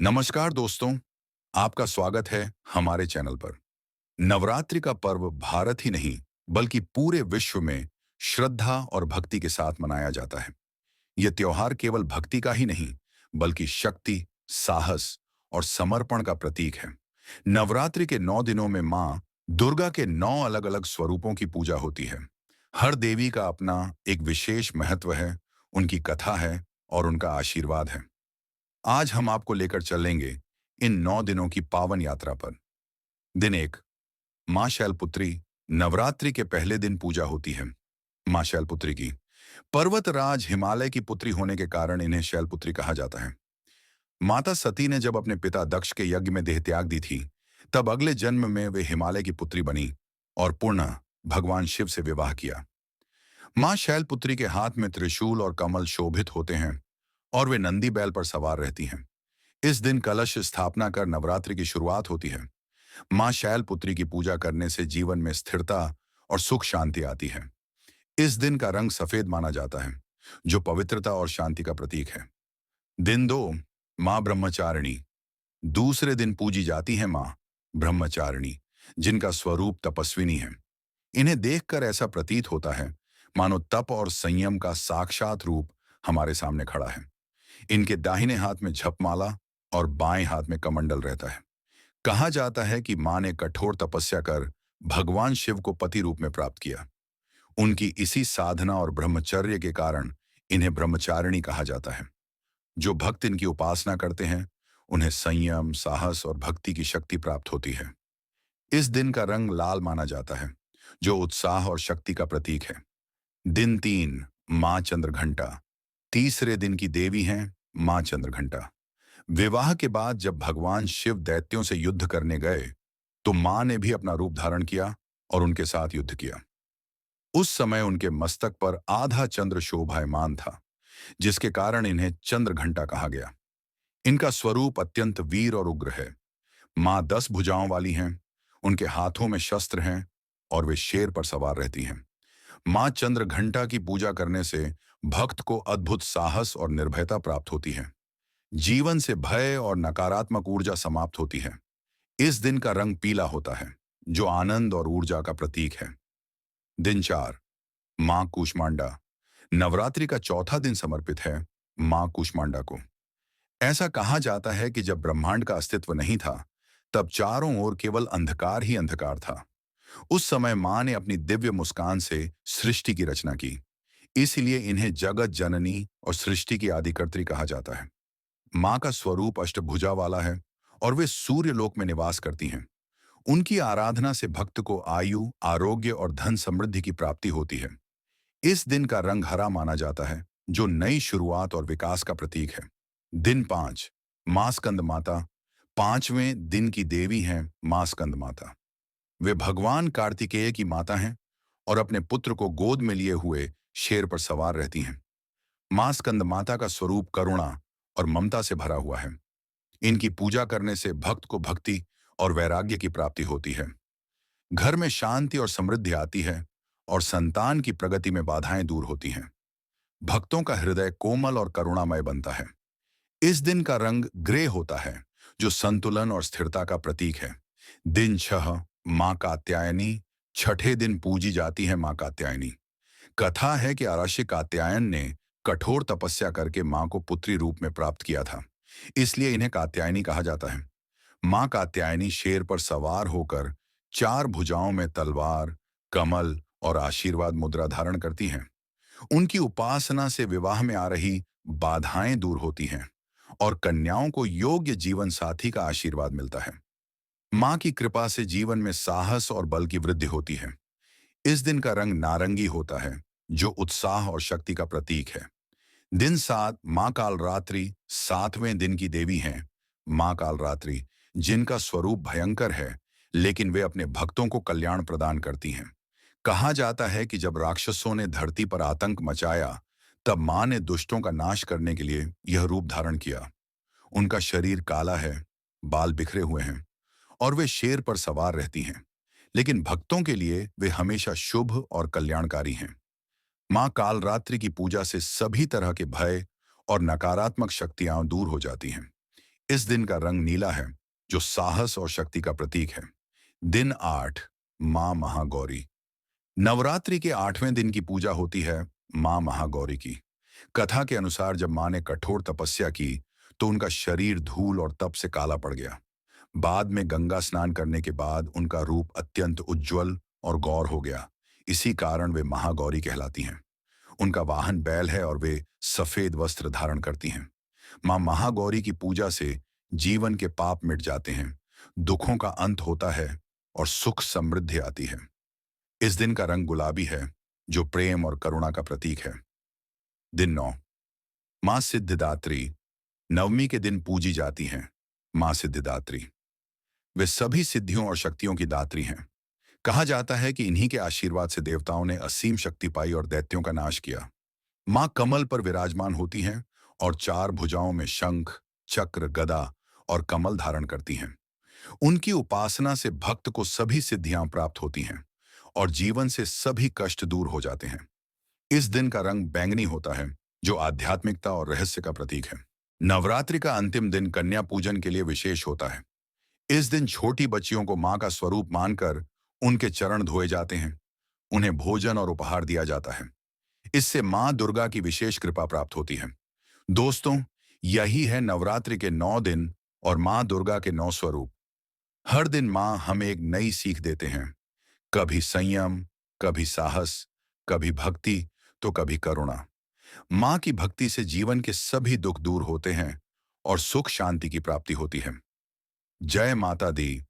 नमस्कार दोस्तों, आपका स्वागत है हमारे चैनल पर। नवरात्रि का पर्व भारत ही नहीं, बल्कि पूरे विश्व में श्रद्धा और भक्ति के साथ मनाया जाता है। यह त्योहार केवल भक्ति का ही नहीं, बल्कि शक्ति, साहस और समर्पण का प्रतीक है। नवरात्रि के 9 दिनों में माँ दुर्गा के 9 अलग-अलग स्वरूपों की पूजा होती है। हर देवी का अपना एक विशेष महत्व है, उनकी कथा है और उनका आशीर्वाद है। आज हम आपको लेकर चलेंगे इन 9 दिनों की पावन यात्रा पर। दिन 1, मां शैलपुत्री। नवरात्रि के पहले दिन पूजा होती है मां शैलपुत्री की। पर्वतराज हिमालय की पुत्री होने के कारण इन्हें शैलपुत्री कहा जाता है। माता सती ने जब अपने पिता दक्ष के यज्ञ में देह त्याग दी थी, तब अगले जन्म में वे हिमालय की पुत्री बनी और पुनः भगवान शिव से विवाह किया। मां शैलपुत्री के हाथ में त्रिशूल और कमल शोभित होते हैं और वे नंदी बैल पर सवार रहती हैं। इस दिन कलश स्थापना कर नवरात्रि की शुरुआत होती है। मां शैलपुत्री की पूजा करने से जीवन में स्थिरता और सुख शांति आती है। इस दिन का रंग सफेद माना जाता है, जो पवित्रता और शांति का प्रतीक है। दिन 2, मां ब्रह्मचारिणी। दूसरे दिन पूजी जाती है मां ब्रह्मचारिणी, जिनका स्वरूप तपस्विनी है। इन्हें देखकर ऐसा प्रतीत होता है मानो तप और संयम का साक्षात रूप हमारे सामने खड़ा है। इनके दाहिने हाथ में झपमाला और बाएं हाथ में कमंडल रहता है। कहा जाता है कि मां ने कठोर तपस्या कर भगवान शिव को पति रूप में प्राप्त किया। उनकी इसी साधना और ब्रह्मचर्य के कारण इन्हें ब्रह्मचारिणी कहा जाता है। जो भक्त इनकी उपासना करते हैं, उन्हें संयम, साहस और भक्ति की शक्ति प्राप्त होती है। इस दिन का रंग लाल माना जाता है, जो उत्साह और शक्ति का प्रतीक है। दिन 3, मां चंद्रघंटा। तीसरे दिन की देवी हैं मां चंद्रघंटा। विवाह के बाद जब भगवान शिव दैत्यों से युद्ध करने गए, तो मां ने भी अपना रूप धारण किया और उनके साथ युद्ध किया। उस समय उनके मस्तक पर आधा चंद्र शोभायमान था, जिसके कारण इन्हें चंद्रघंटा कहा गया। इनका स्वरूप अत्यंत वीर और उग्र है। मां 10 भुजाओं वाली हैं, उनके हाथों में शस्त्र हैं और वे शेर पर सवार रहती हैं। मां चंद्रघंटा की पूजा करने से भक्त को अद्भुत साहस और निर्भयता प्राप्त होती है। जीवन से भय और नकारात्मक ऊर्जा समाप्त होती है। इस दिन का रंग पीला होता है, जो आनंद और ऊर्जा का प्रतीक है। दिन 4, मां कूष्मांडा। नवरात्रि का चौथा दिन समर्पित है मां कूष्मांडा को। ऐसा कहा जाता है कि जब ब्रह्मांड का अस्तित्व नहीं था, तब चारों ओर केवल अंधकार ही अंधकार था। उस समय मां ने अपनी दिव्य मुस्कान से सृष्टि की रचना की। इसलिए इन्हें जगत जननी और सृष्टि की आदिकर्त्री कहा जाता है। मां का स्वरूप अष्टभुजा वाला है और वे सूर्य लोक में निवास करती हैं। उनकी आराधना से भक्त को आयु, आरोग्य और धन समृद्धि की प्राप्ति होती है। इस दिन का रंग हरा माना जाता है, जो नई शुरुआत और विकास का प्रतीक है। दिन 5, मां स्कंद माता। 5वें दिन की देवी हैं मां स्कंद माता। वे भगवान कार्तिकेय की माता हैं और अपने पुत्र को गोद में लिए हुए शेर पर सवार रहती हैं। मां स्कंद माता का स्वरूप करुणा और ममता से भरा हुआ है। इनकी पूजा करने से भक्त को भक्ति और वैराग्य की प्राप्ति होती है। घर में शांति और समृद्धि आती है और संतान की प्रगति में बाधाएं दूर होती हैं। भक्तों का हृदय कोमल और करुणामय बनता है। इस दिन का रंग ग्रे होता है, जो संतुलन और स्थिरता का प्रतीक है। दिन 6, मां कात्यायनी। छठे दिन पूजी जाती है मां कात्यायनी। कथा है कि महर्षि कात्यायन ने कठोर तपस्या करके मां को पुत्री रूप में प्राप्त किया था, इसलिए इन्हें कात्यायनी कहा जाता है। मां कात्यायनी शेर पर सवार होकर 4 भुजाओं में तलवार, कमल और आशीर्वाद मुद्रा धारण करती हैं। उनकी उपासना से विवाह में आ रही बाधाएं दूर होती हैं और कन्याओं को योग्य जीवन साथी का आशीर्वाद मिलता है। मां की कृपा से जीवन में साहस और बल की वृद्धि होती है। इस दिन का रंग नारंगी होता है, जो उत्साह और शक्ति का प्रतीक है। दिन 7, मां कालरात्रि। 7वें दिन की देवी हैं मां कालरात्रि, जिनका स्वरूप भयंकर है, लेकिन वे अपने भक्तों को कल्याण प्रदान करती हैं। कहा जाता है कि जब राक्षसों ने धरती पर आतंक मचाया, तब मां ने दुष्टों का नाश करने के लिए यह रूप धारण किया। उनका शरीर काला है, बाल बिखरे हुए हैं और वे शेर पर सवार रहती हैं, लेकिन भक्तों के लिए वे हमेशा शुभ और कल्याणकारी हैं। मां कालरात्रि की पूजा से सभी तरह के भय और नकारात्मक शक्तियां दूर हो जाती हैं। इस दिन का रंग नीला है, जो साहस और शक्ति का प्रतीक है। दिन 8, मां महागौरी। नवरात्रि के 8वें दिन की पूजा होती है मां महागौरी की। कथा के अनुसार जब मां ने कठोर तपस्या की, तो उनका शरीर धूल और तप से काला पड़ गया। बाद में गंगा स्नान करने के बाद उनका रूप अत्यंत उज्जवल और गौर हो गया। इसी कारण वे महागौरी कहलाती हैं। उनका वाहन बैल है और वे सफेद वस्त्र धारण करती हैं। मां महागौरी की पूजा से जीवन के पाप मिट जाते हैं, दुखों का अंत होता है और सुख समृद्धि आती है। इस दिन का रंग गुलाबी है, जो प्रेम और करुणा का प्रतीक है। दिन 9, मां सिद्धिदात्री। नवमी के दिन पूजी जाती हैं मां सिद्धिदात्री। वे सभी सिद्धियों और शक्तियों की दात्री हैं। कहा जाता है कि इन्हीं के आशीर्वाद से देवताओं ने असीम शक्ति पाई और दैत्यों का नाश किया। मां कमल पर विराजमान होती हैं और 4 भुजाओं में शंख, चक्र, गदा और कमल धारण करती हैं। उनकी उपासना से भक्त को सभी सिद्धियां प्राप्त होती हैं और जीवन से सभी कष्ट दूर हो जाते हैं। इस दिन का रंग बैंगनी होता है, जो आध्यात्मिकता और रहस्य का प्रतीक है। नवरात्रि का अंतिम दिन कन्या पूजन के लिए विशेष होता है। इस दिन छोटी बच्चियों को मां का स्वरूप मानकर उनके चरण धोए जाते हैं। उन्हें भोजन और उपहार दिया जाता है। इससे मां दुर्गा की विशेष कृपा प्राप्त होती है। दोस्तों, यही है नवरात्रि के 9 दिन और मां दुर्गा के 9 स्वरूप। हर दिन मां हमें एक नई सीख देते हैं। कभी संयम, कभी साहस, कभी भक्ति, तो कभी करुणा। मां की भक्ति से जीवन के सभी दुख दूर होते हैं और सुख शांति की प्राप्ति होती है। जय माता दी।